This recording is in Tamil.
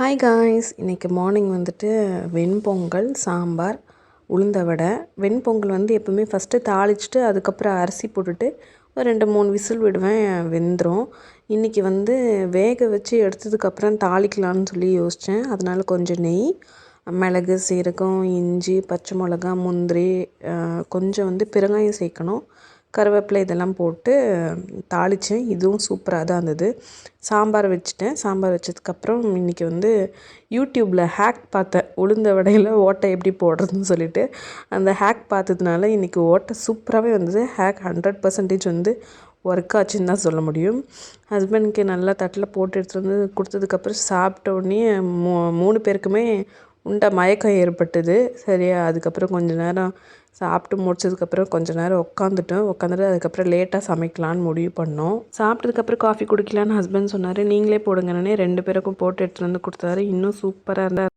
ஹாய் காய்ஸ், இன்றைக்கி மார்னிங் வந்துட்டு வெண்பொங்கல், சாம்பார், உளுந்த வடை. வெண்பொங்கல் வந்து எப்போவுமே ஃபஸ்ட்டு தாளிச்சிட்டு அதுக்கப்புறம் அரிசி போட்டுட்டு ஒரு 2-3 விசில் விடுவேன், வெந்துடும். இன்றைக்கி வந்து வேக வச்சு எடுத்ததுக்கப்புறம் தாளிக்கலான்னு சொல்லி யோசித்தேன். அதனால் கொஞ்சம் நெய், மிளகு, சீரகம், இஞ்சி, பச்சை மிளகா, முந்திரி, கொஞ்சம் வந்து பெருங்காயம் சேர்க்கணும், கருவேப்பிலை இதெல்லாம் போட்டு தாளித்தேன். இதுவும் சூப்பராக தான் இருந்தது. சாம்பார் வச்சுட்டேன். சாம்பார் வச்சதுக்கப்புறம் இன்றைக்கி வந்து யூடியூப்பில் ஹேக் பார்த்தேன், உளுந்த வடையில் ஓட்டை எப்படி போடுறதுன்னு சொல்லிட்டு. அந்த ஹேக் பார்த்ததுனால இன்றைக்கி ஓட்டை சூப்பராகவே வந்தது. ஹேக் 100% வந்து ஒர்க் ஆச்சுன்னு தான் சொல்ல முடியும். ஹஸ்பண்டுக்கு நல்லா தட்டில் போட்டு எடுத்துகிட்டு வந்து கொடுத்ததுக்கப்புறம் சாப்பிட்ட உடனே 3 பேருக்குமே மயக்கம் ஏற்பட்டது. சரியா, அதுக்கப்புறம் கொஞ்சம் நேரம் சாப்பிட்டு முடிச்சதுக்கப்புறம் கொஞ்சம் நேரம் உட்காந்துட்டு அதுக்கப்புறம் லேட்டாக சமைக்கலான்னு முடிவு பண்ணோம். சாப்பிட்டதுக்கப்புறம் காஃபி குடிக்கலான்னு ஹஸ்பண்ட் சொன்னார். நீங்களே போடுங்கன்னே 2 பேருக்கும் போட்டு எடுத்துகிட்டு வந்து கொடுத்தாரு. இன்னும் சூப்பராக இருந்தால்